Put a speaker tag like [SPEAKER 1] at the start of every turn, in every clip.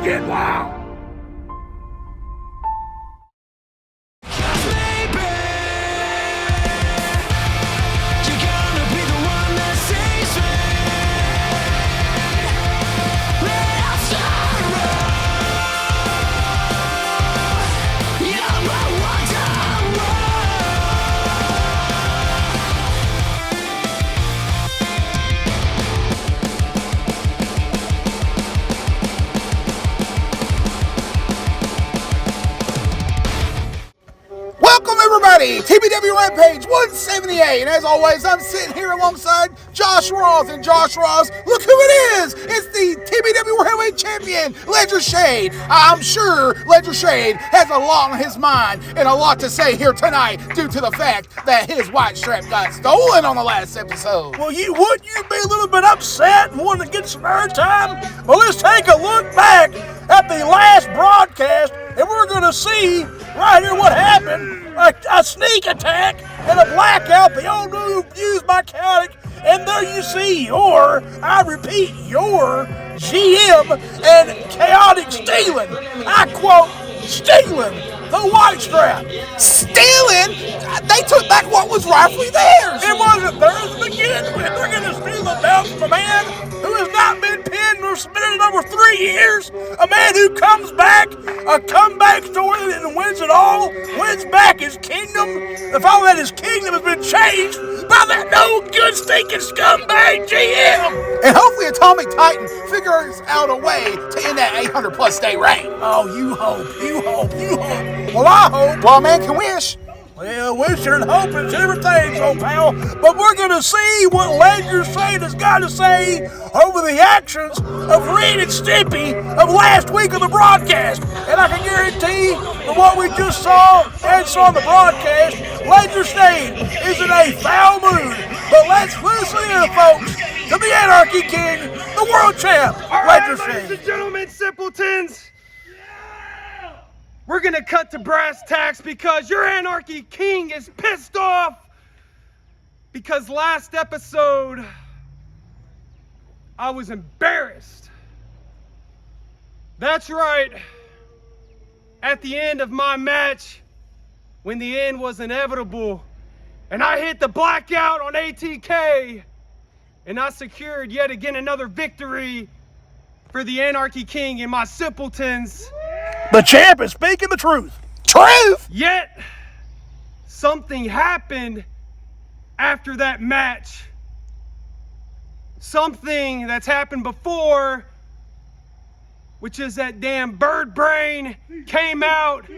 [SPEAKER 1] get wild.
[SPEAKER 2] Welcome everybody, TBW Rampage 178, and as always, I'm sitting here alongside Josh Ross, and Josh Ross, look who it is! It's the TBW Heavyweight Champion, Ledger Shade. I'm sure Ledger Shade has a lot on his mind and a lot to say here tonight due to the fact that his white strap got stolen on the last episode.
[SPEAKER 1] Well, wouldn't you be a little bit upset and want to get some airtime? Well, let's take a look back at the last broadcast, and we're going to see right here what happened. A sneak attack and a blackout, the old move used by Kaotic, and there you see your GM and Kaotic stealing, I quote, stealing the white strap.
[SPEAKER 2] Stealing? They took back what was rightfully theirs.
[SPEAKER 1] It wasn't theirs to begin with. They're going to steal the belt from a man who has not been pinned or submitted in over 3 years. A man who comes back, a comeback story and wins it all, wins back his kingdom. The fact that his kingdom has been changed by that no good stinking scumbag GM.
[SPEAKER 2] And hopefully Atomic Titan figures out a way to end that 800+ day reign.
[SPEAKER 1] Oh, you hope. Well, I hope.
[SPEAKER 2] Well, man can wish.
[SPEAKER 1] Well, wishing and hoping is everything, old pal. But we're going to see what Ledger Shade has got to say over the actions of Ren and Stimpy of last week of the broadcast. And I can guarantee from what we just saw and saw on the broadcast, Ledger Shade is in a foul mood. But let's listen in, folks, to the Anarchy King, the world champ, Ledger Shade.
[SPEAKER 3] Ladies and gentlemen, simpletons. We're gonna cut to brass tacks because your Anarchy King is pissed off because last episode I was embarrassed. That's right. At the end of my match, when the end was inevitable, and I hit the blackout on ATK, and I secured yet again another victory for the Anarchy King and my simpletons.
[SPEAKER 1] The champ is speaking the truth.
[SPEAKER 2] Truth?
[SPEAKER 3] Yet, something happened after that match. Something that's happened before, which is that damn bird brain came out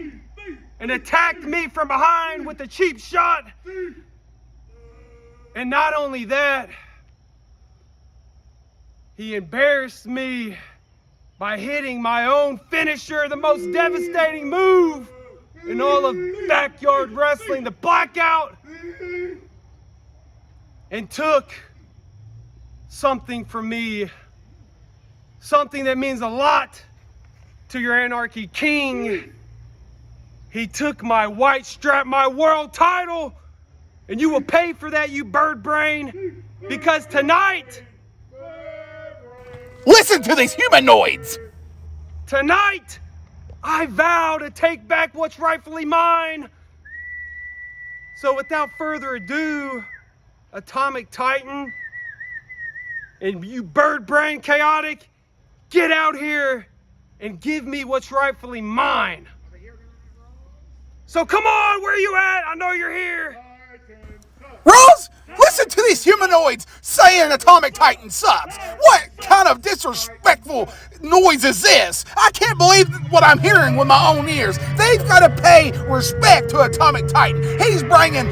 [SPEAKER 3] and attacked me from behind with a cheap shot. And not only that, he embarrassed me by hitting my own finisher, the most devastating move in all of backyard wrestling, the blackout, and took something from me, something that means a lot to your Anarchy King. He took my white strap, my world title, and you will pay for that, you bird brain, because tonight,
[SPEAKER 2] listen to these humanoids.
[SPEAKER 3] tonight, I vow to take back what's rightfully mine. So without further ado, Atomic Titan and you bird brain Kaotic, get out here and give me what's rightfully mine. So come on, where are you at? I know you're here.
[SPEAKER 2] Rose, listen to these humanoids saying Atomic Titan sucks. What kind of disrespectful noise is this? I can't believe what I'm hearing with my own ears. They've got to pay respect to Atomic Titan. He's bringing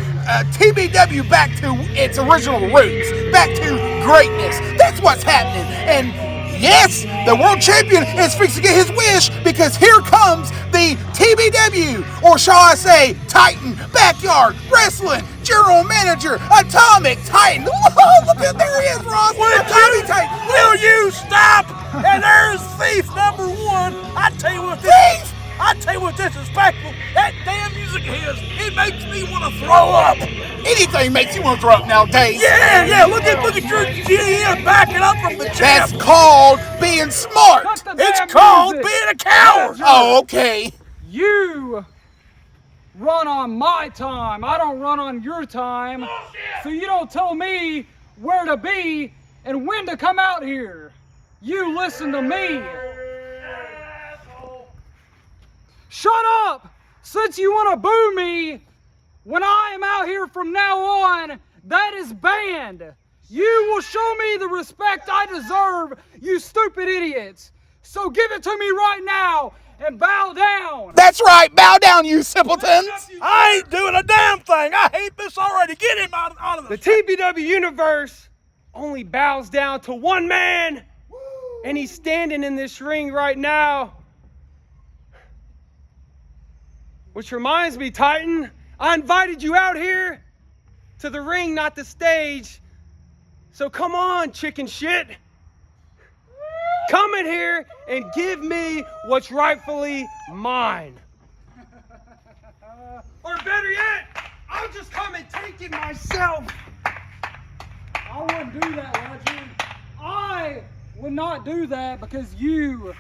[SPEAKER 2] TBW back to its original roots, back to greatness. That's what's happening. And yes, the world champion is fixing to get his wish because here comes the TBW, or shall I say, Titan Backyard Wrestling General Manager, Atomic Titan. Whoa, look at, there he is, Ross. Atomic Titan.
[SPEAKER 1] Will you stop? And there's thief number one. I tell you what,
[SPEAKER 2] Thief?
[SPEAKER 1] I tell you what's disrespectful. That damn music of his, it makes me want to throw up.
[SPEAKER 2] Anything makes you want to throw up nowadays.
[SPEAKER 1] Yeah. Look at your GM backing up from the
[SPEAKER 2] That's
[SPEAKER 1] champ.
[SPEAKER 2] called being smart.
[SPEAKER 1] It's called being a coward.
[SPEAKER 2] Oh, okay.
[SPEAKER 4] You run on my time. I don't run on your time. So you don't tell me where to be and when to come out here. You listen to me. Shut up! Since you want to boo me, when I am out here from now on, that is banned. You will show me the respect I deserve, you stupid idiots. So give it to me right now and bow down.
[SPEAKER 2] That's right. Bow down, you simpletons.
[SPEAKER 1] I ain't doing a damn thing. I hate this already. Get him out of
[SPEAKER 3] The TBW universe only bows down to one man, and he's standing in this ring right now. Which reminds me, Titan, I invited you out here to the ring, not the stage. So come on, chicken shit. Come in here and give me what's rightfully mine. Or better yet, I'll just come and take it myself.
[SPEAKER 4] I wouldn't do that, Legend. I would not do that because you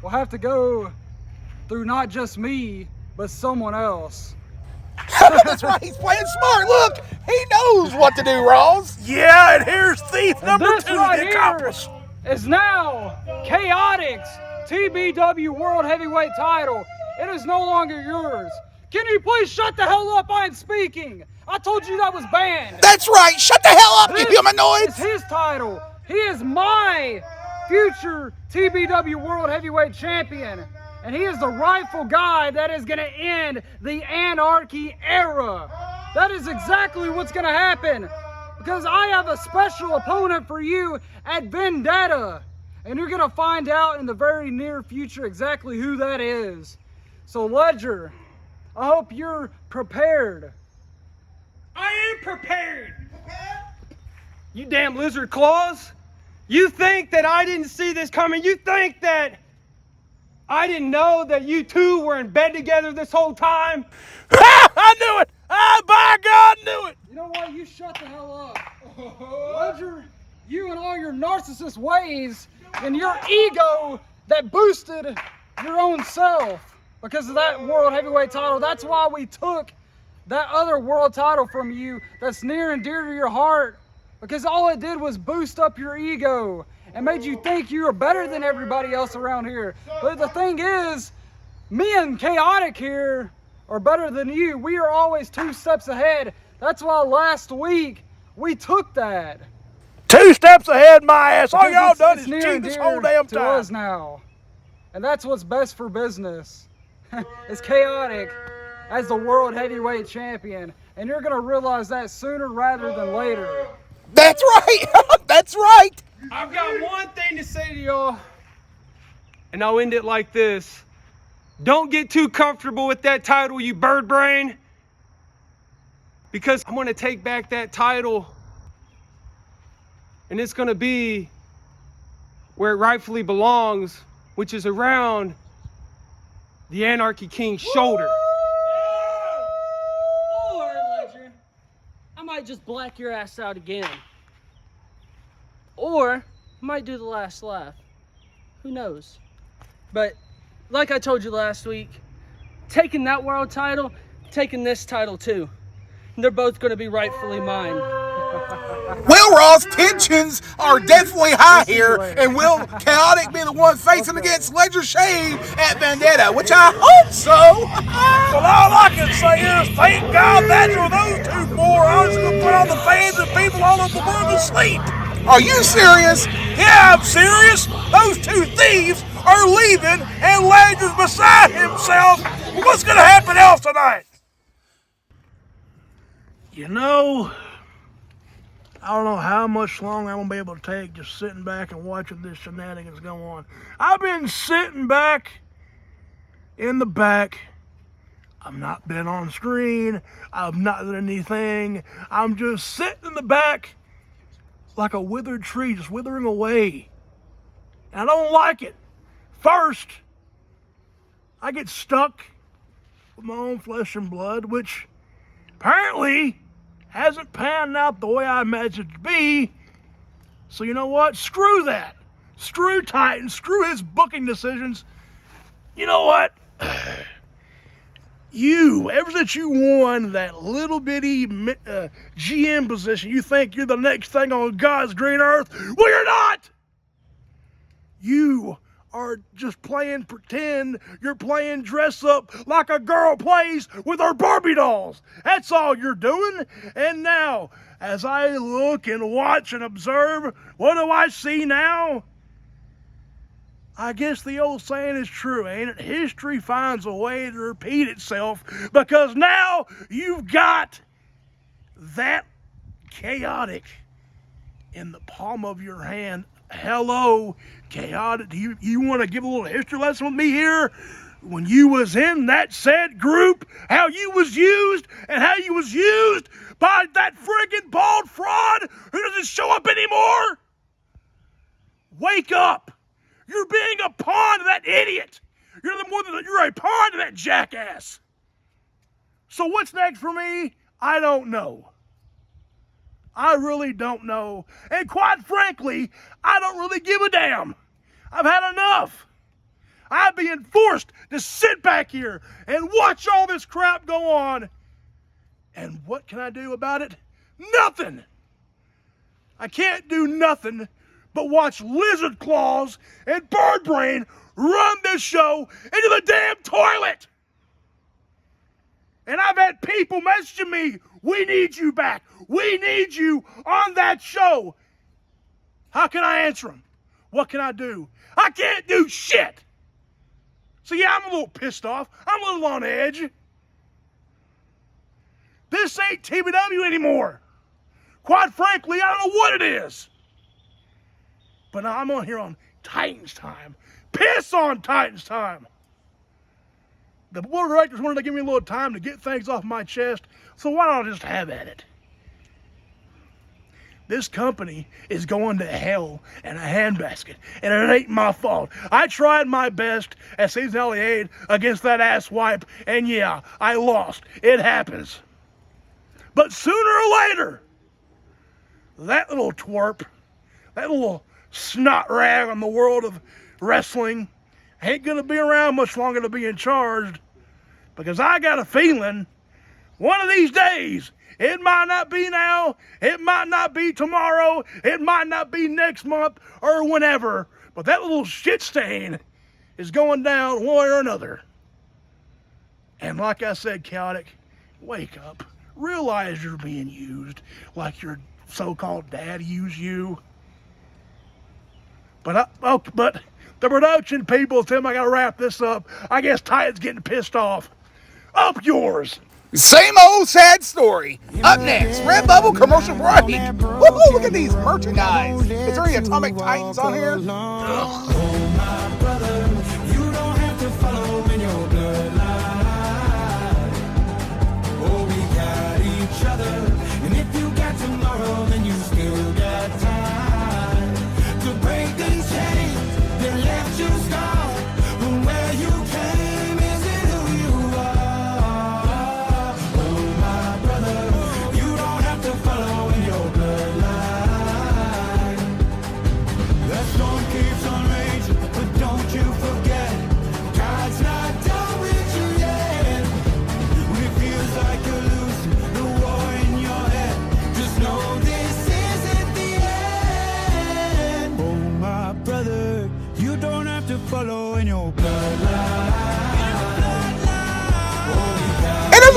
[SPEAKER 4] will have to go through not just me, but someone else.
[SPEAKER 2] That's right. He's playing smart. Look, he knows what to do, Ross.
[SPEAKER 1] Yeah, and here's thief
[SPEAKER 4] And
[SPEAKER 1] number
[SPEAKER 4] this
[SPEAKER 1] 2,
[SPEAKER 4] right
[SPEAKER 1] the
[SPEAKER 4] here
[SPEAKER 1] accomplice.
[SPEAKER 4] is now Kaotic's TBW World Heavyweight title. It is no longer yours. Can you please shut the hell up? I am speaking. I told you that was banned.
[SPEAKER 2] That's right. Shut the hell up, you
[SPEAKER 4] This
[SPEAKER 2] humanoids.
[SPEAKER 4] is his title. He is my future TBW World Heavyweight Champion. And he is the rightful guy that is going to end the Anarchy era. That is exactly what's going to happen. Because I have a special opponent for you at Vendetta. And you're going to find out in the very near future exactly who that is. So Ledger, I hope you're prepared.
[SPEAKER 3] I am prepared. You damn lizard claws. You think that I didn't see this coming? You think that I didn't know that you two were in bed together this whole time?
[SPEAKER 1] I knew it. By God, knew it.
[SPEAKER 4] You know what? You shut the hell up. Ledger, you and all your narcissist ways and your ego that boosted your own self because of that World Heavyweight title. That's why we took that other world title from you that's near and dear to your heart, because all it did was boost up your ego and made you think you were better than everybody else around here. But the thing is, me and Kaotic here are better than you. We are always 2 steps ahead. That's why last week we took that.
[SPEAKER 1] 2 steps ahead, my ass. All
[SPEAKER 4] Because
[SPEAKER 1] y'all
[SPEAKER 4] it's-
[SPEAKER 1] done
[SPEAKER 4] it's
[SPEAKER 1] is
[SPEAKER 4] near
[SPEAKER 1] cheat
[SPEAKER 4] and
[SPEAKER 1] this
[SPEAKER 4] dear
[SPEAKER 1] whole damn
[SPEAKER 4] to
[SPEAKER 1] time.
[SPEAKER 4] us now. And that's what's best for business. It's Kaotic as the World Heavyweight Champion. And you're going to realize that sooner rather than later.
[SPEAKER 2] That's right. That's right.
[SPEAKER 3] I've got one thing to say to y'all, and I'll end it like this. Don't get too comfortable with that title, you bird brain, because I'm going to take back that title, and it's going to be where it rightfully belongs, which is around the Anarchy King's shoulder.
[SPEAKER 5] Or, Ledger, I might just black your ass out again. Or, I might do the last laugh. Who knows? But, like I told you last week, taking that world title, taking this title too. They're both going to be rightfully mine.
[SPEAKER 2] Well, Ross, tensions are definitely high here, and will Kaotic be the one facing against Ledger Shade at Vendetta, which I hope so.
[SPEAKER 1] Well, all I can say is thank God that's where those 2 morons gonna put all the fans and people all over the world to sleep.
[SPEAKER 2] Are you serious?
[SPEAKER 1] Yeah, I'm serious. Those 2 thieves are leaving, and Ledger's beside himself. What's gonna happen else tonight? You know, I don't know how much longer I'm gonna be able to take just sitting back and watching this shenanigans go on. I've been sitting back in the back. I've not been on screen. I've not done anything. I'm just sitting in the back like a withered tree, just withering away. And I don't like it. First, I get stuck with my own flesh and blood, which apparently hasn't panned out the way I imagined it to be. So you know what? Screw that. Screw Titan. Screw his booking decisions. You know what? Ever since you won that little bitty GM position, you think you're the next thing on God's green earth? Well, you're not! You are just playing pretend. You're playing dress up like a girl plays with her Barbie dolls. That's all you're doing. And now, as I look and watch and observe, what do I see now? I guess the old saying is true, ain't it? History finds a way to repeat itself, because now you've got that Kaotic in the palm of your hand. Hello, Kaotic. Do you want to give a little history lesson with me here? When you was in that said group, how you was used, and how you was used by that friggin' bald fraud who doesn't show up anymore? Wake up. You're being a pawn to that idiot. You're a pawn to that jackass. So what's next for me? I don't know. I really don't know. And quite frankly, I don't really give a damn. I've had enough. I'm being forced to sit back here and watch all this crap go on. And what can I do about it? Nothing. I can't do nothing but watch Lizard Claws and Bird Brain run this show into the damn toilet. And I've had people messaging me, we need you back. We need you on that show. How can I answer them? What can I do? I can't do shit. So yeah, I'm a little pissed off. I'm a little on edge. This ain't TBW anymore. Quite frankly, I don't know what it is. But now I'm on here on Titans time. Piss on Titans time. The board of directors wanted to give me a little time to get things off my chest, so why don't I just have at it? This company is going to hell in a handbasket, and it ain't my fault. I tried my best as seasonal aid against that asswipe, and yeah, I lost. It happens. But sooner or later, that little twerp, that little snot rag on the world of wrestling ain't gonna be around much longer to be in charge, because I got a feeling one of these days, it might not be now, it might not be tomorrow, it might not be next month or whenever, but that little shit stain is going down one way or another. And like I said, Kaotic, wake up. Realize you're being used like your so-called dad used you. But the production people tell me I gotta wrap this up. I guess Titan's getting pissed off. Up yours.
[SPEAKER 2] Same old sad story. Up next, Redbubble commercial break. Woohoo, look at these merchandise. Is there any Atomic Titans on here? Ugh.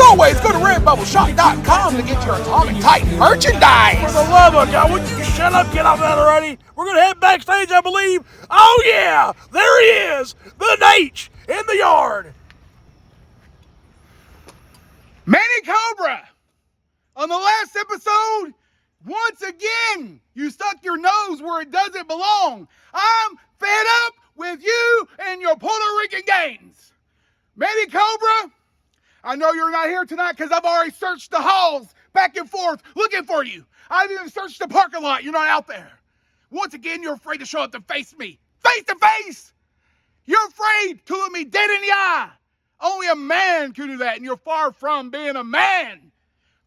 [SPEAKER 2] Always go to redbubbleshop.com to get your Atomic Titan merchandise.
[SPEAKER 1] For the love of God, would you shut up, get off that already? We're going to head backstage, I believe. Oh yeah, there he is, the H in the yard.
[SPEAKER 2] Manny Kobra, on the last episode, once again, you stuck your nose where it doesn't belong. I'm fed up with you and your Puerto Rican games. Manny Kobra, I know you're not here tonight because I've already searched the halls back and forth looking for you. I've even searched the parking lot. You're not out there. Once again, you're afraid to show up to face me. Face to face. You're afraid to look me dead in the eye. Only a man can do that, and you're far from being a man.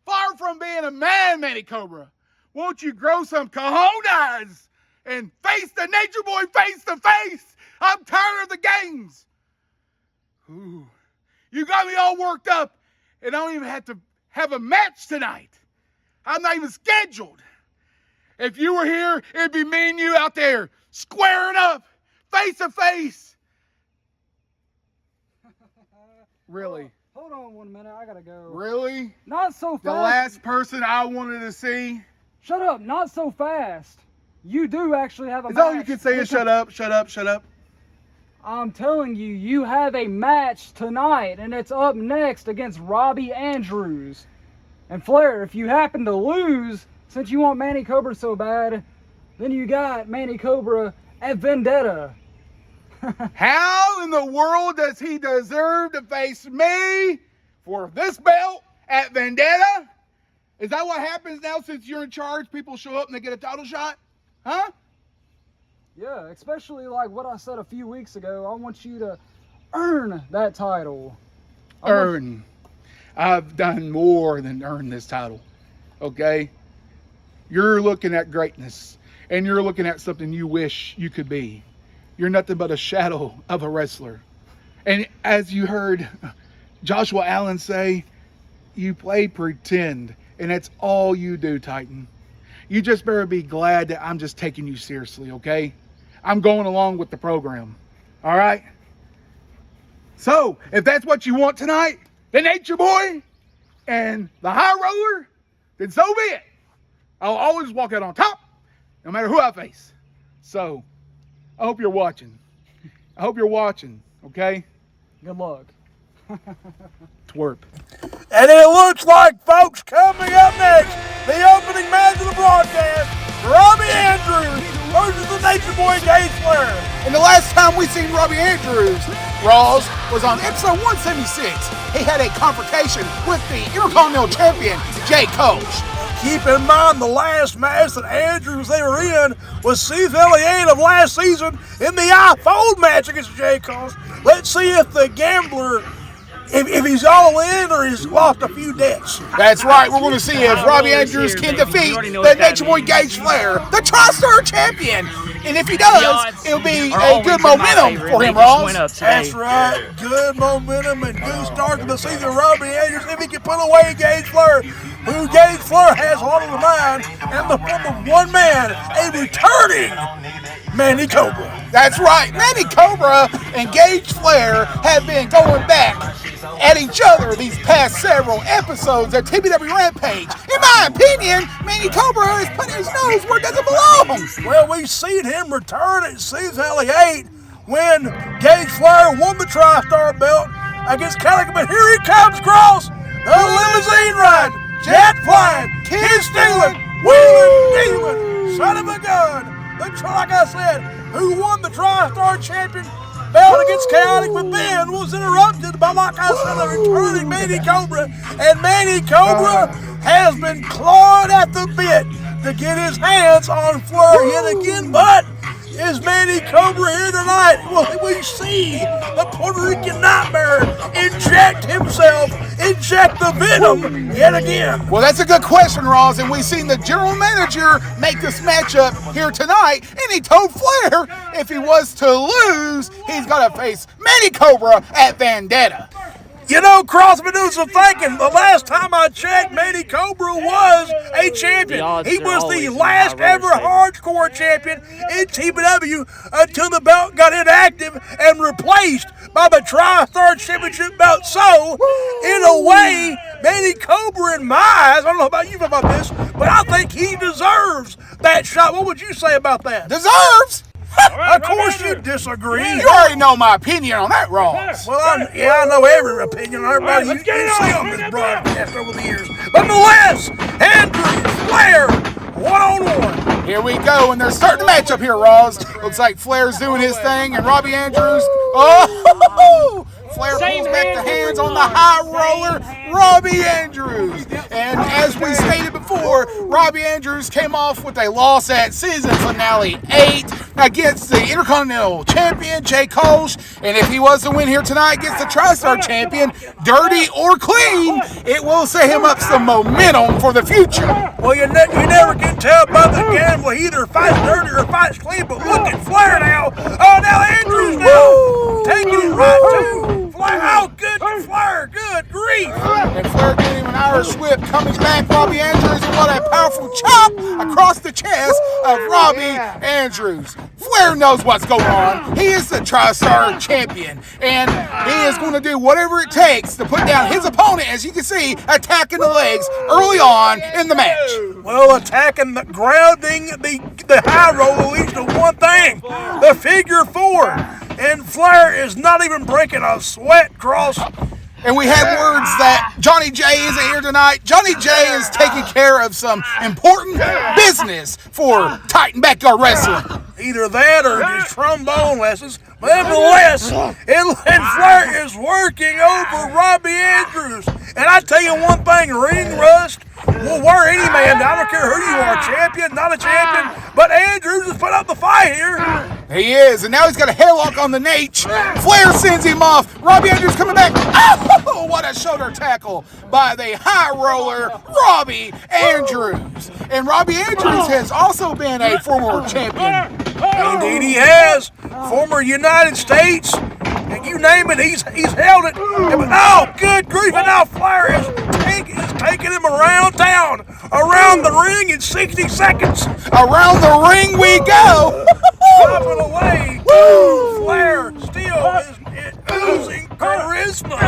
[SPEAKER 2] Far from being a man, Manny Kobra. Won't you grow some cojones and face the Nature Boy face to face? I'm tired of the games. Ooh, you got me all worked up, and I don't even have to have a match tonight. I'm not even scheduled. If you were here, it'd be me and you out there squaring up, face to face. Really?
[SPEAKER 4] Hold on 1 minute, I gotta go.
[SPEAKER 2] Really?
[SPEAKER 4] Not so fast.
[SPEAKER 2] The last person I wanted to see?
[SPEAKER 4] Shut up, not so fast. You do actually have a match.
[SPEAKER 2] Is all you can say is shut up, shut up, shut up?
[SPEAKER 4] I'm telling you, you have a match tonight, and it's up next against Robbie Andrews. And Flair, if you happen to lose, since you want Manny Kobra so bad, then you got Manny Kobra at Vendetta.
[SPEAKER 2] How in the world does he deserve to face me for this belt at Vendetta? Is that what happens now since you're in charge? People show up and they get a title shot? Huh?
[SPEAKER 4] Yeah, especially like what I said a few weeks ago. I want you to earn that title.
[SPEAKER 2] Earn. I've done more than earn this title. Okay? You're looking at greatness, and you're looking at something you wish you could be. You're nothing but a shadow of a wrestler. And as you heard Joshua Allen say, you play pretend, and that's all you do, Titan. You just better be glad that I'm just taking you seriously, okay? I'm going along with the program, all right? So, if that's what you want tonight, the Nature Boy and the High Roller, then so be it. I'll always walk out on top, no matter who I face. So, I hope you're watching. I hope you're watching, okay?
[SPEAKER 4] Good luck.
[SPEAKER 2] Twerp.
[SPEAKER 1] And it looks like, folks, coming up next, the opening match of the broadcast, Robbie Andrews versus the Nature Boy Gage Flair.
[SPEAKER 2] And the last time we seen Robbie Andrews, Rawls, was on episode 176. He had a confrontation with the Intercontinental Champion Jay Kolsch.
[SPEAKER 1] Keep in mind the last match that Andrews they were in was Season 8 of last season in the iPhone match against Jay Kolsch. Let's see if the gambler, if he's all in or he's lost a few debts.
[SPEAKER 2] That's right. We're going to see if Robbie Andrews can defeat the Nature Boy Gage Flair, the Tri-Star Champion. And if he does, it'll be a good momentum for him, Ross.
[SPEAKER 1] That's right. Good momentum and good start to the season. Robbie Andrews, if he can put away Gage Flair, who Gage Flair has on the mind, and the form of one man, a returning Manny Kobra.
[SPEAKER 2] That's right. Manny Kobra and Gage Flair have been going back at each other these past several episodes of TBW Rampage. In my opinion, Manny Kobra is putting his nose where it doesn't belong.
[SPEAKER 1] Well, we've seen him return at Season 8 when Gage Flair won the Tri-Star belt against Kaotic. But here he comes, Cross, the limousine ride, jet flying, kid stealing, wheeling, dealing, son of a gun. Like I said, who won the Tri-Star Champion belt against Kaotic, but then was interrupted by, like I said, the returning Manny Kobra. And Manny Kobra has been clawing at the bit to get his hands on Flair yet again. But is Manny Kobra here tonight? Will we see the Puerto Rican Nightmare inject the venom yet again?
[SPEAKER 2] Well, that's a good question, Ross. And we've seen the general manager make this matchup here tonight. And he told Flair if he was to lose, he's going to face Manny Kobra at Vendetta.
[SPEAKER 1] You know, Cross, been doing some thinking. The last time I checked, Manny Kobra was a champion. He was the last ever hardcore champion in TBW until the belt got inactive and replaced by the Tri-Star Championship belt. So, in a way, Manny Kobra, in my eyes, I don't know about you about this, but I think he deserves that shot. What would you say about that?
[SPEAKER 2] Deserves?
[SPEAKER 1] Of course you disagree.
[SPEAKER 2] You already know my opinion on that, Ross.
[SPEAKER 1] Well, I know every opinion on everybody you see on this broadcast over the years. But nonetheless, Andrews, Flair, one-on-one.
[SPEAKER 2] Here we go, and they're starting the matchup here, Ross. Looks like Flair's doing his thing, and Robbie Andrews, Flair pulls back the hands on the high roller, Robbie Andrews. And as we stated before, for Robbie Andrews came off with a loss at season finale 8 against the Intercontinental Champion Jay Kolsch, and if he was to win here tonight against the Tri-Star Champion, dirty or clean, it will set him up some momentum for the future.
[SPEAKER 1] Well, you never can tell by the gamble. He either fights dirty or fights clean, but look at Flair now. Oh, now Andrews now taking it right to Flair. Oh, good to Flair. Good grief.
[SPEAKER 2] And Flair getting him an Irish whip, coming back, Robbie Andrews, and what a powerful chop across the chest of Robbie Andrews. Flair knows what's going on. He is the Tri-Star Champion, and he is going to do whatever it takes to put down his opponent, as you can see, attacking the legs early on in the match.
[SPEAKER 1] Well, attacking, grounding the high roll leads to one thing, the figure 4. And Flair is not even breaking a sweat, Cross.
[SPEAKER 2] And we had words that Johnny J isn't here tonight. Johnny J is taking care of some important business for Titan Backyard Wrestling.
[SPEAKER 1] Either that or just trombone lessons. But nevertheless, and Flair is working over Robbie Andrews. And I tell you one thing, ring rust will wear any man down. I don't care who you are, champion, not a champion. But Andrews has put up the fight here.
[SPEAKER 2] He is, and now he's got a headlock on the Nate. Flair sends him off. Robbie Andrews coming back. Oh, what a shoulder tackle by the high roller, Robbie Andrews. And Robbie Andrews has also been a former champion.
[SPEAKER 1] Indeed he has. Former United States. And you name it, he's held it. Oh, good grief. And now Flair is taking him around town, around the ring in 60 seconds.
[SPEAKER 2] Around the ring we go.
[SPEAKER 1] Popping away. Woo! Flair still is oozing charisma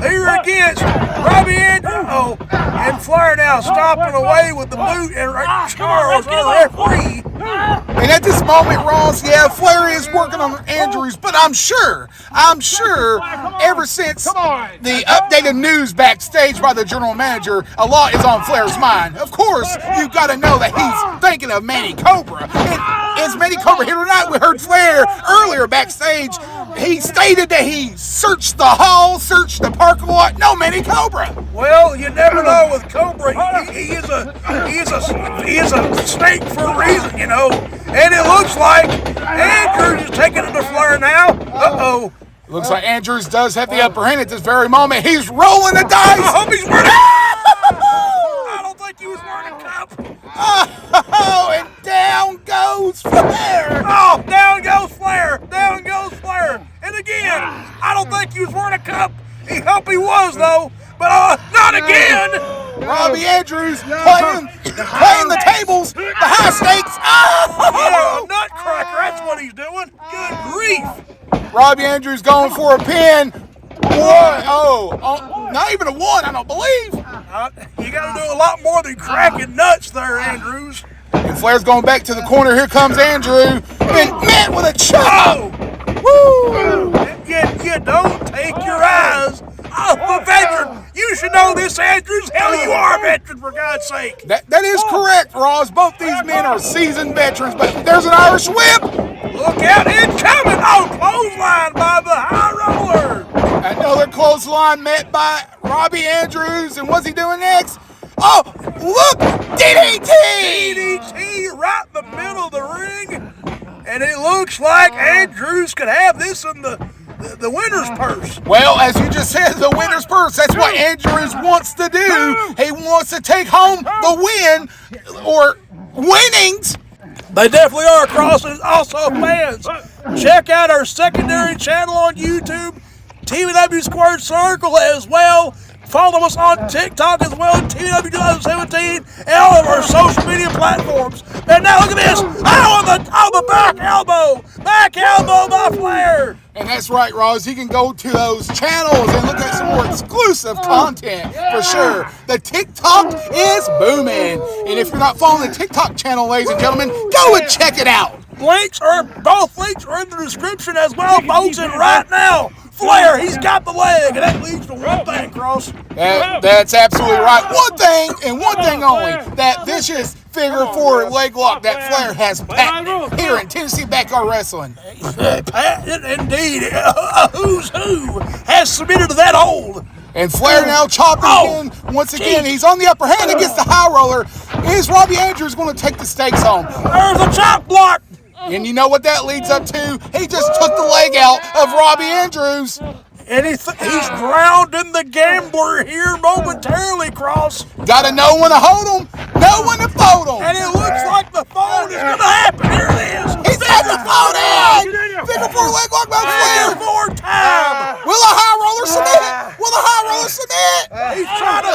[SPEAKER 1] here against Robbie Andrews. Oh, and Flair now stopping away with the boot, and Charles, our referee.
[SPEAKER 2] And at this moment, Ross, yeah, Flair is working on Andrews, but I'm sure, ever since the updated news backstage by the general manager, a lot is on Flair's mind. Of course, you've got to know that he's thinking of Manny Kobra. And is Manny Kobra here tonight? We heard Flair earlier backstage. He stated that he searched the hall, searched the parking lot. No Manny Kobra.
[SPEAKER 1] Well, you never know with Cobra. He is a snake for a reason, you know. And it looks like Andrews is taking it to Flair now. Uh-oh.
[SPEAKER 2] Looks like Andrews does have the upper hand at this very moment. He's rolling the dice.
[SPEAKER 1] I hope he's wearing I don't think he was wearing a cup.
[SPEAKER 2] Oh, and down goes Flair.
[SPEAKER 1] Oh, down goes Flair. Down goes Flair. And again, I don't think he was wearing a cup. He hoped he was, though. But not again.
[SPEAKER 2] Robbie Andrews playing the tables, the high stakes.
[SPEAKER 1] Oh, nutcracker, that's what he's doing. Good grief.
[SPEAKER 2] Robbie Andrews going for a pin. Not even a 1, I don't believe.
[SPEAKER 1] You got to do a lot more than cracking nuts there, Andrews.
[SPEAKER 2] And Flair's going back to the corner. Here comes Andrew. And met with a chop.
[SPEAKER 1] Woo! You don't take your eyes off the veteran. You should know this, Andrews. Hell, you are a veteran, for God's sake.
[SPEAKER 2] That is correct, Ross. Both these men are seasoned veterans, but there's an Irish whip.
[SPEAKER 1] Look out, incoming. Oh, clothesline by the high roller.
[SPEAKER 2] Another clothesline met by Robbie Andrews. And what's he doing next? Oh, look! DDT!
[SPEAKER 1] DDT right in the middle of the ring. And it looks like Andrews could have this in the winner's purse.
[SPEAKER 2] Well, as you just said, the winner's purse. That's what Andrews wants to do. He wants to take home the win or winnings.
[SPEAKER 1] They definitely are, Cross. And also, fans, check out our secondary channel on YouTube, TBW Squared Circle as well. Follow us on TikTok as well, TBW 2017, and all of our social media platforms. And now look at this. The back elbow. Back elbow by Flair.
[SPEAKER 2] And that's right, Ross. You can go to those channels and look at some more exclusive content for sure. The TikTok is booming. And if you're not following the TikTok channel, ladies and gentlemen, go and check it out.
[SPEAKER 1] Both links are in the description as well, folks. And right now, Flair, he's got the leg, and that leads to one thing, Cross.
[SPEAKER 2] That's absolutely right. One thing, and one thing only, that vicious figure 4 leg lock that Flair has patented here in Tennessee Backyard Wrestling.
[SPEAKER 1] Patented indeed. Who's who has submitted to that hold.
[SPEAKER 2] And Flair now chopping in. Once again, he's on the upper hand against the high roller. is Robbie Andrews going to take the stakes home?
[SPEAKER 1] There's a chop block.
[SPEAKER 2] And you know what that leads up to? He just took the leg out of Robbie Andrews.
[SPEAKER 1] And he's drowned in the gambler here momentarily, Cross.
[SPEAKER 2] Gotta know when to hold him, know when to fold him.
[SPEAKER 1] And it looks like the fold is going to happen. Here it is.
[SPEAKER 2] He's got the fold in. Figure 4 leg lock by Flair.
[SPEAKER 1] Figure 4 time.
[SPEAKER 2] Will a high roller submit? Will a high roller submit?
[SPEAKER 1] He's trying to.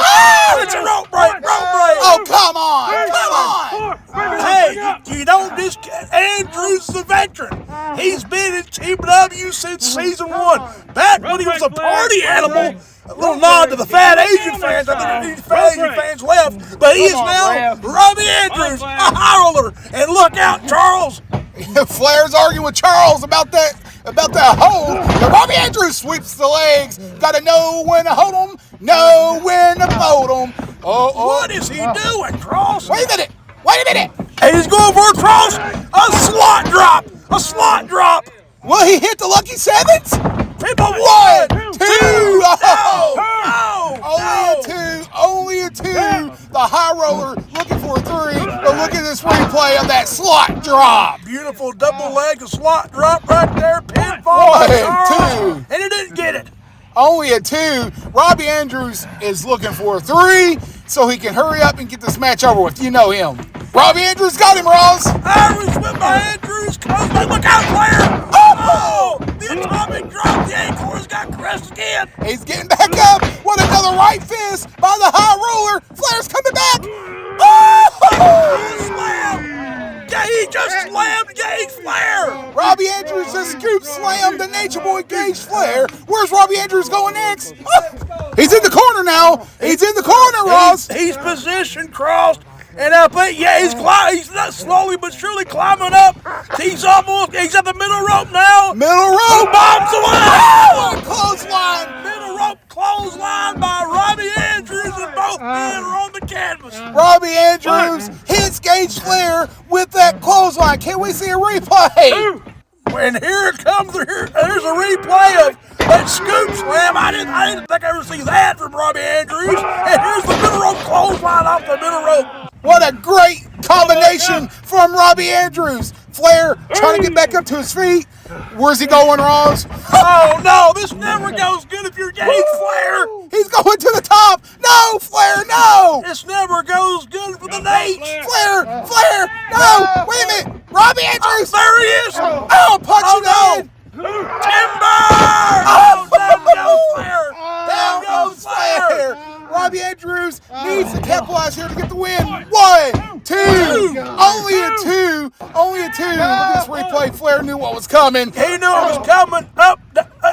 [SPEAKER 1] It's a rope break.
[SPEAKER 2] Oh, come on. Come on.
[SPEAKER 1] Hey, you don't discount. Andrews is a veteran. He's been in TBW since season 1. Back when he was a party animal. A little nod to the fat Asian fans. I think the fat Asian fans left. But he is now Robbie Andrews, a high roller. And look out, Charles.
[SPEAKER 2] Flair's arguing with Charles about that hold. But Robbie Andrews sweeps the legs. Gotta know when to hold them, know when to fold them.
[SPEAKER 1] What is he doing, Cross?
[SPEAKER 2] Wait a minute.
[SPEAKER 1] And he's going for a cross. A slot drop.
[SPEAKER 2] Will he hit the lucky sevens?
[SPEAKER 1] People,
[SPEAKER 2] 1, 2. Only a 2. The high roller looking for a 3. But look at this replay of that slot drop.
[SPEAKER 1] Beautiful double leg, a slot drop right there. Pinfall by Charles.
[SPEAKER 2] 1, 2.
[SPEAKER 1] And he didn't get it.
[SPEAKER 2] Only a 2. Robbie Andrews is looking for a 3 so he can hurry up and get this match over with. You know him. Robbie Andrews got him, Ross.
[SPEAKER 1] Irish whip by Andrews. Comes back. Look out, Flair. Oh! The atomic drop. The acorns got crushed again.
[SPEAKER 2] He's getting back up. What another right fist by the high roller. Flair's coming back. Oh!
[SPEAKER 1] Slam. Yeah, he just slammed Gage Flair.
[SPEAKER 2] Robbie Andrews just scoop slammed the Nature Boy Gage Flair. Where's Robbie Andrews going next? Oh! He's in the corner now. He's in the corner, Ross.
[SPEAKER 1] He's positioned, crossed. And I think, he's not slowly but surely climbing up. He's at the middle rope now.
[SPEAKER 2] Middle rope.
[SPEAKER 1] Bombs away.
[SPEAKER 2] Oh, clothesline.
[SPEAKER 1] Middle rope clothesline by Robbie Andrews, and both men are on the canvas.
[SPEAKER 2] Robbie Andrews hits Gage Flair with that clothesline. Can we see a replay?
[SPEAKER 1] And there's a replay of that scoop slam. I didn't think I ever see that from Robbie Andrews. And here's the middle rope clothesline off the middle rope.
[SPEAKER 2] What a great combination from Robbie Andrews. Flair trying to get back up to his feet. Where's he going, Ross?
[SPEAKER 1] Oh, no, this never goes good if you're Gage Flair.
[SPEAKER 2] He's going to the top. No, Flair, no.
[SPEAKER 1] This never goes good for the Nate.
[SPEAKER 2] Flair, no. Wait a minute. Robbie Andrews.
[SPEAKER 1] There he is.
[SPEAKER 2] Oh, punch it in.
[SPEAKER 1] Timber. Oh, down goes Flair.
[SPEAKER 2] Down goes Flair. Robbie Andrews needs to capitalize here to get the win. 1, 2. Only a 2. Look at this replay. Flair knew what was coming.
[SPEAKER 1] He knew it was coming. Up.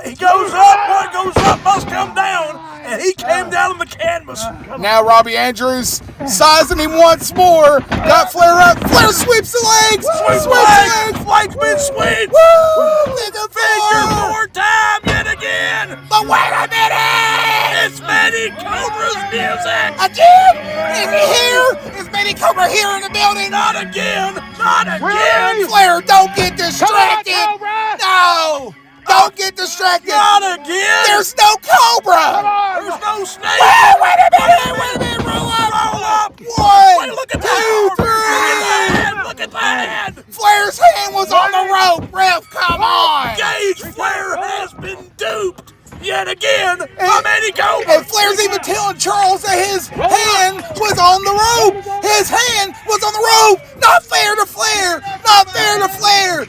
[SPEAKER 1] He goes up. What goes up must come down. And he came down on the canvas.
[SPEAKER 2] Now Robbie Andrews sizing him once more. Got Flair up. Flair sweeps the legs.
[SPEAKER 1] Sweeps legs. Flank's been sweet.
[SPEAKER 2] Woo! Figure
[SPEAKER 1] 4 time yet again.
[SPEAKER 2] But wait a minute.
[SPEAKER 1] It's Manny Kobra's music.
[SPEAKER 2] Again? Is he here? Is Manny Kobra here in the building?
[SPEAKER 1] Not again.
[SPEAKER 2] Flair, don't get distracted. No. Don't get distracted.
[SPEAKER 1] Not again.
[SPEAKER 2] There's no Cobra.
[SPEAKER 1] There's no snake.
[SPEAKER 2] Wait a minute. Roll up. 1,
[SPEAKER 1] Wait, look at
[SPEAKER 2] 2,
[SPEAKER 1] that.
[SPEAKER 2] 3.
[SPEAKER 1] Look at that.
[SPEAKER 2] Flair's hand was on the rope. Ref, come on.
[SPEAKER 1] Gage Flair has been duped yet again by Manny Kobra.
[SPEAKER 2] And Flair's even telling Charles that his hand was on the rope. His hand was on the rope. Not fair to Flair.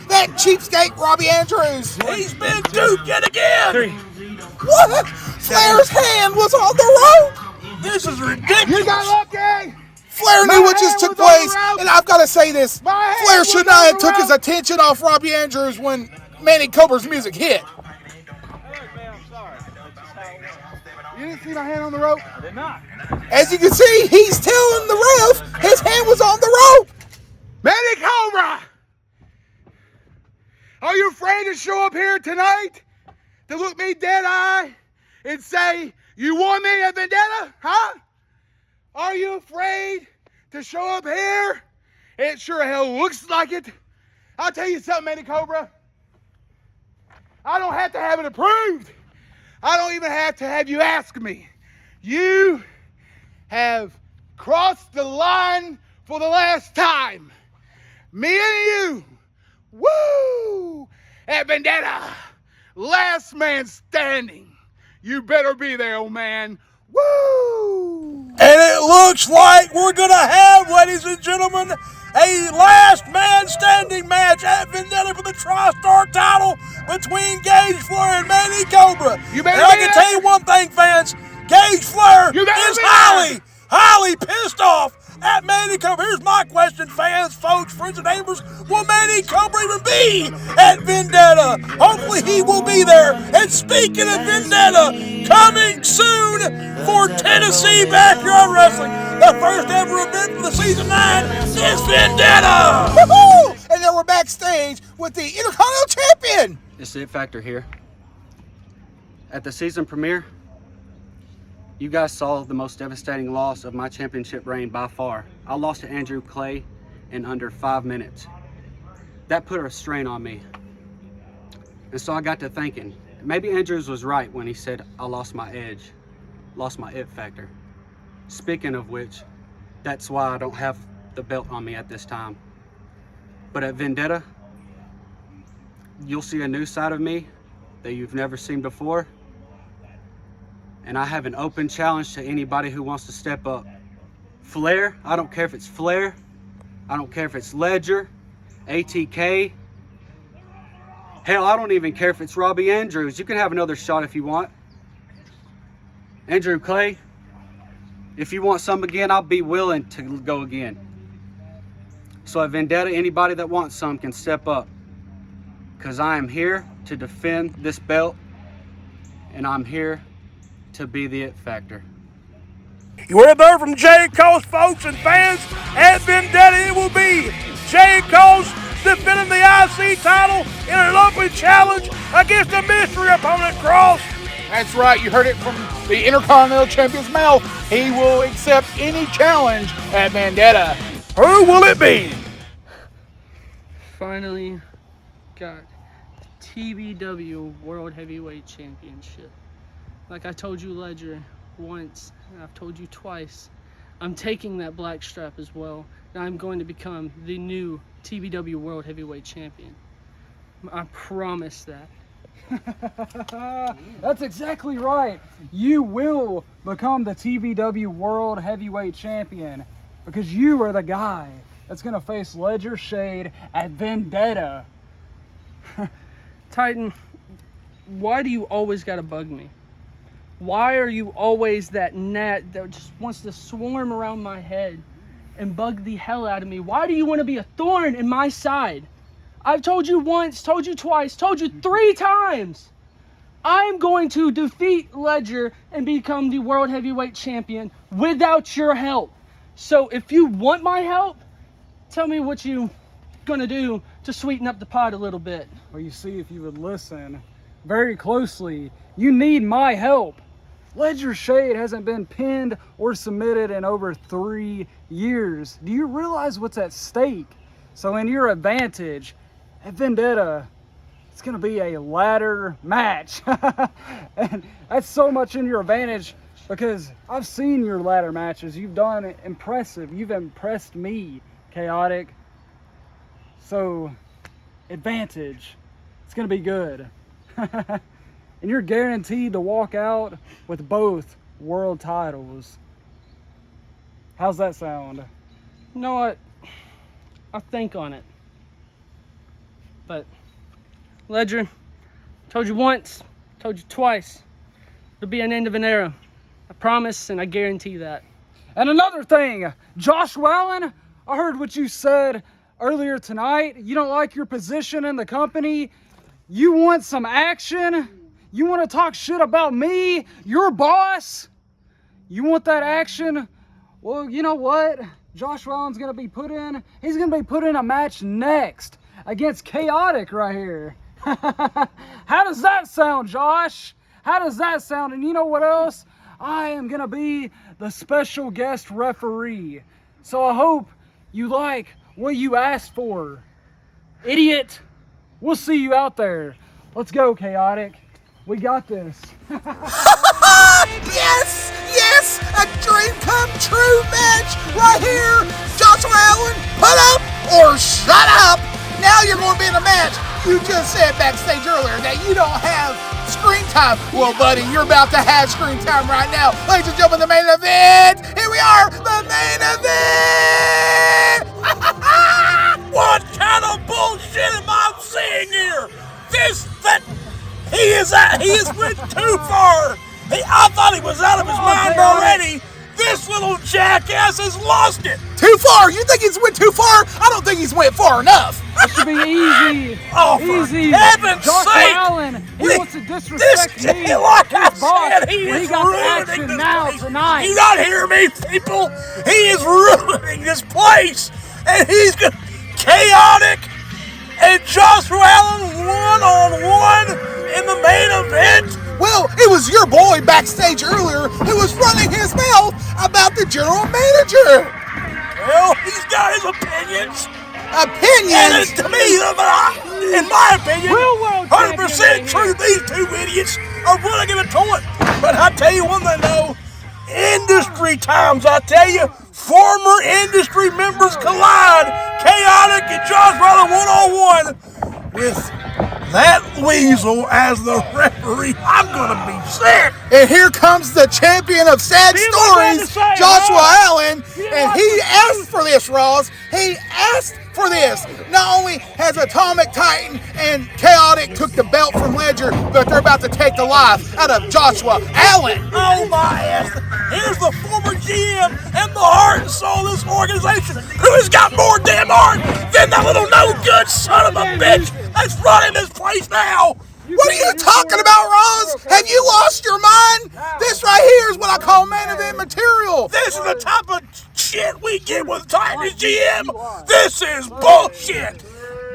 [SPEAKER 2] That cheapskate Robbie Andrews.
[SPEAKER 1] He's been duped yet again.
[SPEAKER 2] What? Flair's hand was on the rope.
[SPEAKER 1] This is ridiculous.
[SPEAKER 2] You got lucky. Flair knew what just took place, and I've got to say this. Flair should not have took his attention off Robbie Andrews when Manny Kobra's music hit. You didn't see my hand on the rope?
[SPEAKER 3] I did not.
[SPEAKER 2] As you can see, he's telling the ref his hand was on the rope.
[SPEAKER 6] Manny Kobra! Are you afraid to show up here tonight to look me dead eye and say, you won me at Vendetta? Huh? Are you afraid to show up here? It sure hell looks like it. I'll tell you something, Manny Kobra. I don't have to have it approved. I don't even have to have you ask me. You have crossed the line for the last time. Me and you, woo, at Vendetta, last man standing. You better be there, old man. Woo!
[SPEAKER 1] And it looks like we're going to have, ladies and gentlemen, a last man standing match at Vendetta for the Tri-Star title between Gage Flair and Manny Kobra.
[SPEAKER 6] You better
[SPEAKER 1] and I
[SPEAKER 6] be
[SPEAKER 1] can
[SPEAKER 6] there.
[SPEAKER 1] tell you one thing, fans. Gage Flair
[SPEAKER 6] You better
[SPEAKER 1] is
[SPEAKER 6] be
[SPEAKER 1] highly pissed off at Manny Kobra. Here's my question, fans, folks, friends, and neighbors. Will Manny Kobra even be at Vendetta? Hopefully he will be there. And speaking of Vendetta, coming soon for Tennessee Backyard Wrestling, the first ever event for the season 9 is Vendetta.
[SPEAKER 2] Woo-hoo! And then we're backstage with the Intercontinental Champion.
[SPEAKER 7] It's the It Factor here. At the season premiere, you guys saw the most devastating loss of my championship reign by far. I lost to Andrew Clay in under 5 minutes. That put a strain on me. And so I got to thinking, maybe Andrews was right when he said I lost my edge, lost my It Factor. Speaking of which, that's why I don't have the belt on me at this time. But at Vendetta, you'll see a new side of me that you've never seen before. And I have an open challenge to anybody who wants to step up. Flair, I don't care if it's Flair, I don't care if it's Ledger, ATK. Hell, I don't even care if it's Robbie Andrews. You can have another shot if you want. Andrew Clay, if you want some again, I'll be willing to go again. So at Vendetta, anybody that wants some can step up. Because I am here to defend this belt, and I'm here to be the It Factor.
[SPEAKER 1] You heard there from Jay Kolsch, folks and fans. At Vendetta, it will be Jay Kolsch defending the IC title in an open challenge against a mystery opponent, Cross.
[SPEAKER 2] That's right, you heard it from the Intercontinental Champion's mouth. He will accept any challenge at Vendetta.
[SPEAKER 1] Who will it be?
[SPEAKER 5] Finally got the TBW World Heavyweight Championship. Like I told you, Ledger, once, and I've told you twice, I'm taking that black strap as well, and I'm going to become the new TBW World Heavyweight Champion. I promise that.
[SPEAKER 4] That's exactly right. You will become the TBW World Heavyweight Champion because you are the guy that's going to face Ledger Shade at Vendetta.
[SPEAKER 5] Titan, why do you always gotta bug me? Why are you always that gnat that just wants to swarm around my head and bug the hell out of me? Why do you want to be a thorn in my side? I've told you once, told you twice, told you 3 times. I'm going to defeat Ledger and become the World Heavyweight Champion without your help. So if you want my help, tell me what you gonna do to sweeten up the pot a little bit.
[SPEAKER 4] Well, you see, if you would listen very closely, you need my help. Ledger Shade hasn't been pinned or submitted in over 3 years. Do you realize what's at stake? So in your advantage, at Vendetta, it's going to be a ladder match. And that's so much in your advantage because I've seen your ladder matches. You've done impressive. You've impressed me, Kaotic. So, advantage. It's going to be good. And you're guaranteed to walk out with both world titles. How's that sound?
[SPEAKER 5] You know what? I'll think on it. But, Ledger, told you once, told you twice. It'll be an end of an era. I promise, and I guarantee that.
[SPEAKER 4] And another thing, Josh Wallen, I heard what you said earlier tonight. You don't like your position in the company. You want some action. You want to talk shit about me, your boss. You want that action? Well, you know what? Josh Wallen's going to be put in. He's going to be put in a match next against Kaotic right here. How does that sound, Josh? How does that sound? And you know what else? I am going to be the special guest referee. So I hope you like what you asked for. Idiot. We'll see you out there. Let's go, Kaotic. We got this.
[SPEAKER 2] Yes! Yes! A dream come true match right here! Josh Joshua Allen, put up or shut up. Now you're going to be in a match. You just said backstage earlier that you don't have screen time. Well, buddy, you're about to have screen time right now. Ladies and gentlemen, the main event. Here we are, the main event.
[SPEAKER 1] What kind of bullshit am I seeing here? He has went too far. I thought he was out of his mind already. This little jackass has lost it.
[SPEAKER 2] Too far? You think he's went too far? I don't think he's went far enough.
[SPEAKER 4] It should be easy.
[SPEAKER 1] Oh, for
[SPEAKER 4] Easy.
[SPEAKER 1] heaven's
[SPEAKER 4] Joshua
[SPEAKER 1] sake.
[SPEAKER 4] Allen, he wants to disrespect
[SPEAKER 1] This
[SPEAKER 4] me.
[SPEAKER 1] kid, like I
[SPEAKER 4] his boss.
[SPEAKER 1] said, he
[SPEAKER 4] Well,
[SPEAKER 1] is
[SPEAKER 4] got the
[SPEAKER 1] ruining
[SPEAKER 4] action
[SPEAKER 1] this
[SPEAKER 4] now
[SPEAKER 1] place.
[SPEAKER 4] tonight.
[SPEAKER 1] You not hear me, people? He is ruining this place. And he's going to Kaotic and Joshua Allen one-on-one in the main event.
[SPEAKER 2] Well, it was your boy backstage earlier who was running his mouth about the general manager.
[SPEAKER 1] Well, he's got his opinions. And
[SPEAKER 2] Opinions?
[SPEAKER 1] to me, in my opinion,
[SPEAKER 4] Real world
[SPEAKER 1] 100%
[SPEAKER 4] champion
[SPEAKER 1] true, these two idiots are really going to toy it. But I tell you one thing, though, industry times, I tell you, former industry members collide. Kaotic and Josh Brother one-on-one with that weasel as the referee. I'm going to be sick.
[SPEAKER 2] And here comes the champion of sad
[SPEAKER 1] See what I'm
[SPEAKER 2] stories,
[SPEAKER 1] trying to say,
[SPEAKER 2] Joshua
[SPEAKER 1] huh?
[SPEAKER 2] Allen. And he asked for this, Ross. He asked for this. Not only has Atomic Titan and Kaotic took the belt from Ledger, but they're about to take the life out of Joshua Allen.
[SPEAKER 1] Oh my ass. Here's the former GM and the heart and soul of this organization, who has got more damn heart than that little no-good son of a bitch that's running this place now.
[SPEAKER 2] What are you talking about, Ross? Have you lost your mind? This right here is what I call main event material.
[SPEAKER 1] This is the type of shit we get with Titan's GM. This is bullshit.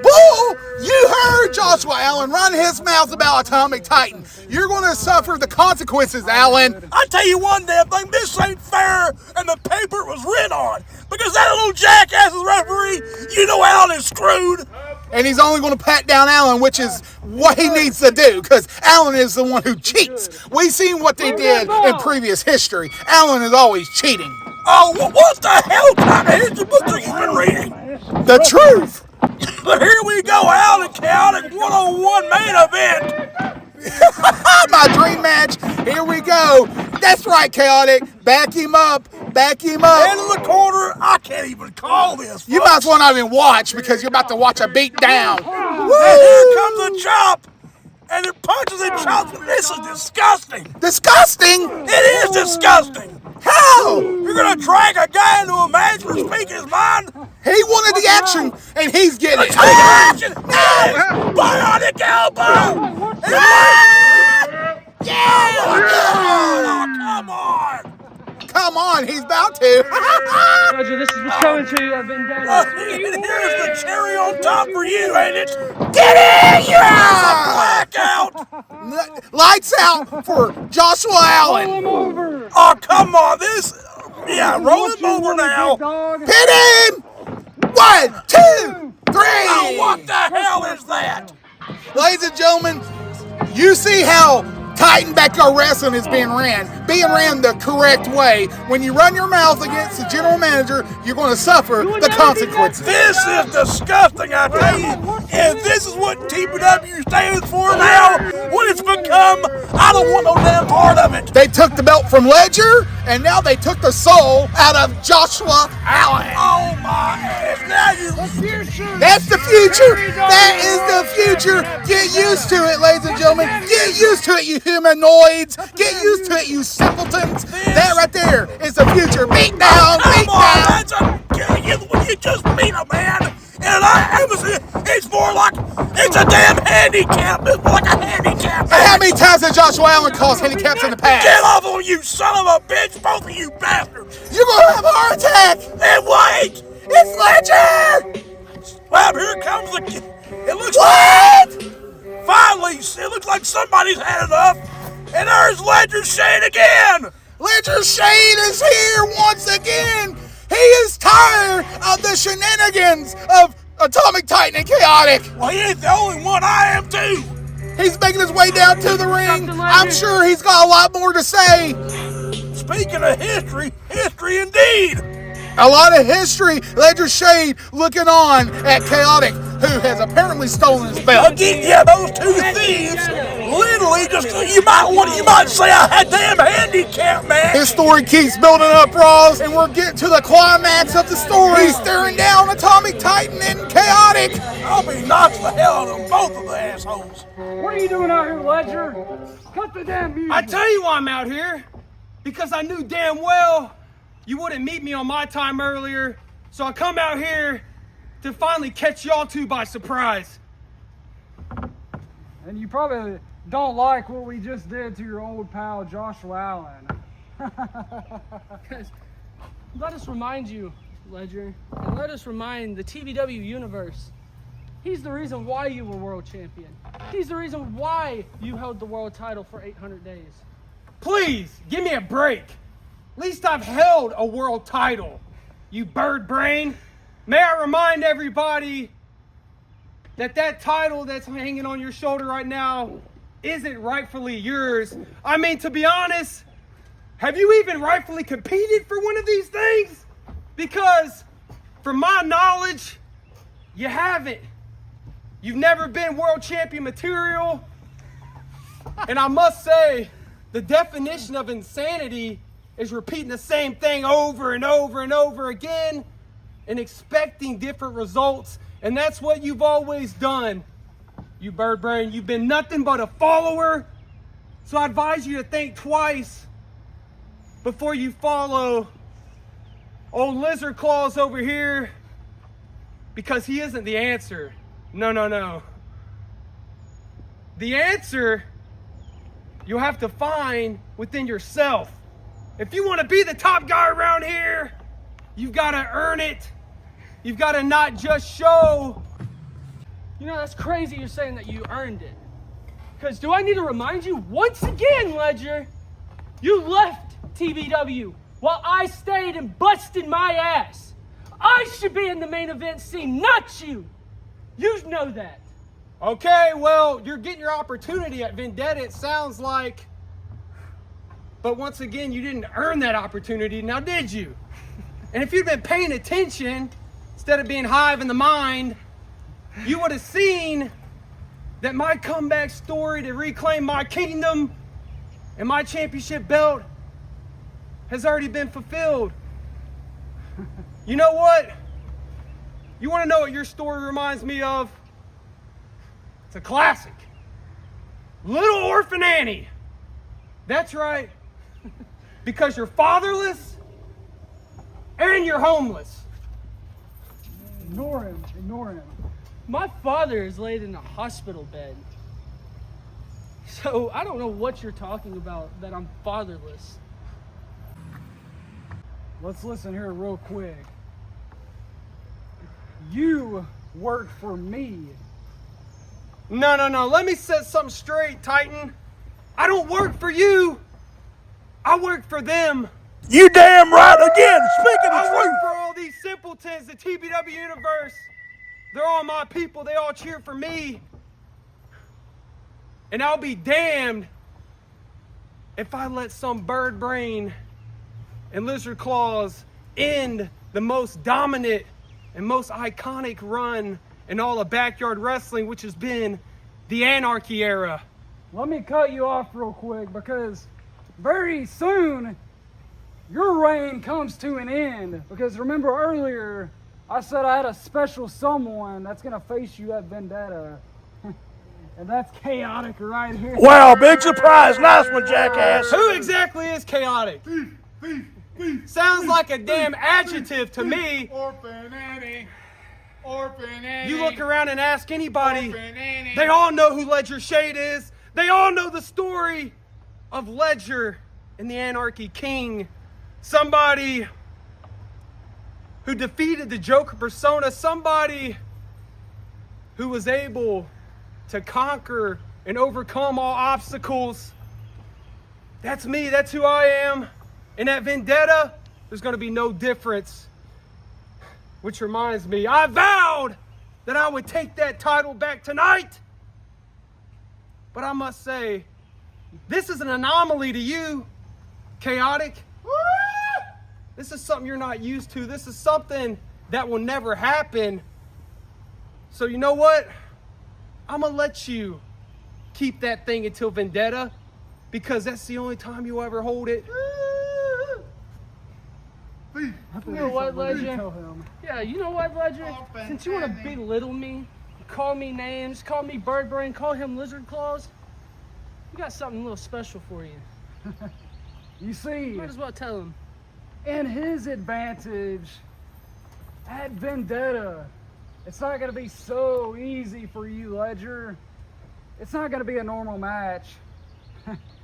[SPEAKER 2] Bull! You heard Joshua Allen run his mouth about Atomic Titan. You're going to suffer the consequences, Allen.
[SPEAKER 1] I tell you one damn thing, this ain't fair, and the paper it was written on. Because that little jackass is referee, you know Allen is screwed.
[SPEAKER 2] And he's only going to pat down Allen, which is what he needs to do, because Allen is the one who cheats. We've seen what they did in previous history. Allen is always cheating.
[SPEAKER 1] Oh, what the hell kind of history book have you been reading?
[SPEAKER 2] The truth.
[SPEAKER 1] But here we go, Allen Kaotic one-on-one main event.
[SPEAKER 2] My dream match. Here we go. That's right, Kaotic. Back him up. Back him up.
[SPEAKER 1] End of the corner. I can't even call this.
[SPEAKER 2] You might as well not even watch, because you're about to watch a beat down.
[SPEAKER 1] And here comes a chop. And it punches and chops. This is disgusting.
[SPEAKER 2] Disgusting.
[SPEAKER 1] It is disgusting.
[SPEAKER 2] How?
[SPEAKER 1] You're going to drag a guy into a match for speaking his mind?
[SPEAKER 2] He wanted the action, and he's getting it.
[SPEAKER 1] Take action! Yes! Bionic elbow!
[SPEAKER 2] Yeah!
[SPEAKER 1] Oh, come on!
[SPEAKER 2] Come on, he's about to.
[SPEAKER 5] Roger, this is what's coming to you. I've been down.
[SPEAKER 1] Here's the cherry on top for you, ain't it?
[SPEAKER 2] Get in! Yeah!
[SPEAKER 1] Blackout!
[SPEAKER 2] Lights out for Joshua Allen.
[SPEAKER 1] Oh, come on, this... Yeah, roll him over now.
[SPEAKER 2] Hit him! 1, 2, 3.
[SPEAKER 1] Oh, what the hell is that?
[SPEAKER 2] Ladies and gentlemen, you see how Titan Backyard Wrestling is being ran the correct way. When you run your mouth against the general manager, you're going to suffer the consequences.
[SPEAKER 1] This is disgusting, I tell you. And this is what TBW stands for now. What it's become, I don't want no damn part of it.
[SPEAKER 2] They took the belt from Ledger, and now they took the soul out of Joshua Allen.
[SPEAKER 1] Oh my ass, now you...
[SPEAKER 2] That's the future. That is the future. Get used to it, ladies and gentlemen. Get used to it, you humanoids. Get used to it, you simpletons. That right there is the future. Beat down, beat down.
[SPEAKER 1] You just beat a man. And it's more like, it's a damn handicap. It's more like a handicap.
[SPEAKER 2] And how many times has Joshua Allen caused handicaps in the past?
[SPEAKER 1] Get off on you son of a bitch, both of you bastards.
[SPEAKER 2] You're going to have a heart attack.
[SPEAKER 1] And wait.
[SPEAKER 2] It's Ledger.
[SPEAKER 1] Well, here comes the... It looks
[SPEAKER 2] What?
[SPEAKER 1] Finally, it looks like somebody's had enough. And there's Ledger Shane again.
[SPEAKER 2] Ledger Shane is here once again. He is tired of the shenanigans of Atomic Titan and Kaotic.
[SPEAKER 1] Well, he ain't the only one. I am too.
[SPEAKER 2] He's making his way down to the ring. I'm sure he's got a lot more to say.
[SPEAKER 1] Speaking of history, history indeed.
[SPEAKER 2] A lot of history. Ledger Shade looking on at Kaotic, who has apparently stolen his belt.
[SPEAKER 1] Again, yeah, those two thieves literally just, you might say I had damn handicap, man.
[SPEAKER 2] His story keeps building up, Ross, and we're getting to the climax of the story. He's staring down Atomic Titan and Kaotic.
[SPEAKER 1] I'll be knocking the hell out of them, both of the assholes.
[SPEAKER 4] What are you doing out here, Ledger? Cut the damn music.
[SPEAKER 3] I tell you why I'm out here. Because I knew damn well you wouldn't meet me on my time earlier. So I come out here to finally catch y'all two by surprise.
[SPEAKER 4] And you probably don't like what we just did to your old pal, Joshua Allen.
[SPEAKER 5] Guys, let us remind you, Ledger, and let us remind the TBW universe, he's the reason why you were world champion. He's the reason why you held the world title for 800 days.
[SPEAKER 3] Please, give me a break. At least I've held a world title, you bird brain. May I remind everybody that that title that's hanging on your shoulder right now isn't rightfully yours. I mean, to be honest, have you even rightfully competed for one of these things? Because, from my knowledge, you haven't. You've never been world champion material. And I must say, the definition of insanity is repeating the same thing over and over and over again and expecting different results. And that's what you've always done, you bird brain. You've been nothing but a follower. So I advise you to think twice before you follow old Lizard Claws over here, because he isn't the answer. No. The answer you'll have to find within yourself. If you want to be the top guy around here, you've got to earn it. You've got to not just show.
[SPEAKER 5] You know, that's crazy you're saying that you earned it. Because do I need to remind you once again, Ledger, you left TBW while I stayed and busted my ass. I should be in the main event scene, not you. You know that.
[SPEAKER 3] Okay, well, you're getting your opportunity at Vendetta, it sounds like. But once again, you didn't earn that opportunity, now did you? And if you'd been paying attention, instead of being hive in the mind, you would have seen that my comeback story to reclaim my kingdom and my championship belt has already been fulfilled. You know what? You want to know what your story reminds me of? It's a classic. Little Orphan Annie. That's right. Because you're fatherless and you're homeless.
[SPEAKER 4] Ignore him.
[SPEAKER 5] My father is laid in a hospital bed. So I don't know what you're talking about, that I'm fatherless.
[SPEAKER 4] Let's listen here real quick. You work for me.
[SPEAKER 3] No. Let me set something straight, Titan. I don't work for you. I work for them.
[SPEAKER 1] You damn right again, speaking the
[SPEAKER 3] I
[SPEAKER 1] truth.
[SPEAKER 3] work for all these simpletons, the TBW universe. They're all my people. They all cheer for me. And I'll be damned if I let some bird brain and lizard claws end the most dominant and most iconic run in all of backyard wrestling, which has been the Anarchy era.
[SPEAKER 4] Let me cut you off real quick, because very soon your reign comes to an end. Because remember earlier, I said I had a special someone that's going to face you at Vendetta. And that's Kaotic right here.
[SPEAKER 1] Wow, big surprise. Nice one, jackass.
[SPEAKER 3] Who exactly is Chaotic? Sounds like a damn adjective to me.
[SPEAKER 2] Orphan Annie. Orphan Annie.
[SPEAKER 3] You look around and ask anybody,
[SPEAKER 2] Orphan Annie.
[SPEAKER 3] they all know who Ledger Shade is. They all know the story of Ledger and the Anarchy King. Somebody who defeated the Joker persona. Somebody who was able to conquer and overcome all obstacles. That's me. That's who I am. And at Vendetta, there's going to be no difference. Which reminds me, I vowed that I would take that title back tonight. But I must say, this is an anomaly to you, Chaotic. This is something you're not used to. This is something that will never happen. So you know what? I'm going to let you keep that thing until Vendetta, because that's the only time you'll ever hold it.
[SPEAKER 5] You know what, Legend? Yeah, you know what, Legend? Since you want to belittle me, call me names, call me Bird Brain, call him Lizard Claws, we got something a little special for you.
[SPEAKER 4] You see,
[SPEAKER 5] Might as well tell him.
[SPEAKER 4] in his advantage at Vendetta, it's not going to be so easy for you, Ledger. It's not going to be a normal match.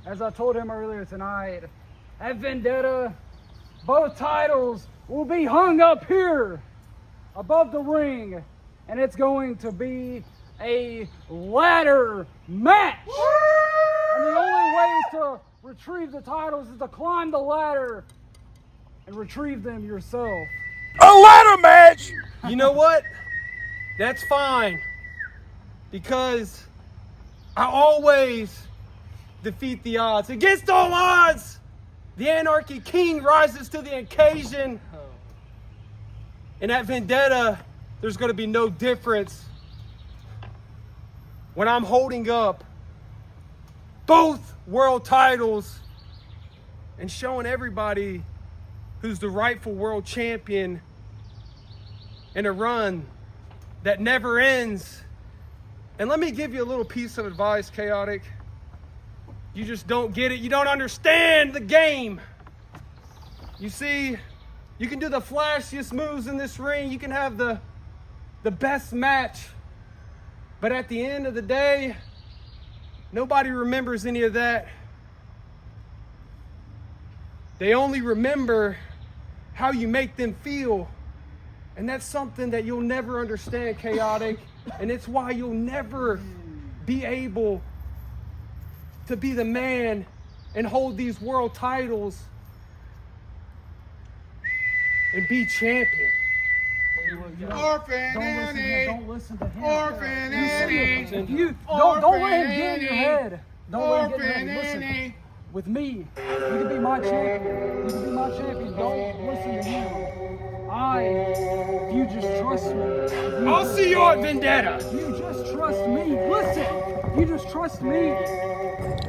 [SPEAKER 4] As I told him earlier tonight, at Vendetta, both titles will be hung up here above the ring, and it's going to be a ladder match. And the only way to retrieve the titles is to climb the ladder and retrieve them yourself.
[SPEAKER 1] A ladder match!
[SPEAKER 3] You know what? That's fine. Because I always defeat the odds. Against all odds, the Anarchy King rises to the occasion. And at Vendetta, there's going to be no difference when I'm holding up both world titles and showing everybody who's the rightful world champion in a run that never ends. And let me give you a little piece of advice, Kaotic. You just don't get it. You don't understand the game. You see, you can do the flashiest moves in this ring. You can have the best match. But at the end of the day, nobody remembers any of that. They only remember how you make them feel. And that's something that you'll never understand, Kaotic. And it's why you'll never be able to be the man and hold these world titles and be champion.
[SPEAKER 6] Orphan Annie.
[SPEAKER 4] Don't listen to him.
[SPEAKER 6] Orphan Annie.
[SPEAKER 4] Don't let him get in your head. Don't let him get in your head. Listen, with me, you can be my champion. You can be my champion. Don't listen to him. If you just trust me.
[SPEAKER 3] I'll see you at Vendetta.
[SPEAKER 4] You just trust me. Listen, you just trust me.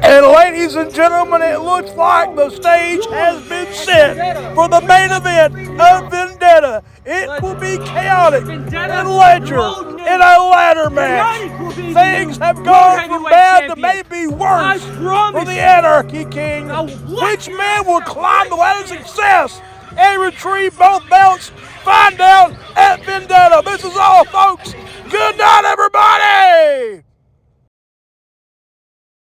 [SPEAKER 1] And ladies and gentlemen, it looks like the stage has been set for the main event of Vendetta. It will be Kaotic and Ledger in a ladder match. Things have gone from bad to maybe worse for the Anarchy King. Which man will climb the ladder of success and retrieve both belts? Find out at Vendetta. This is all, folks. Good night, everybody.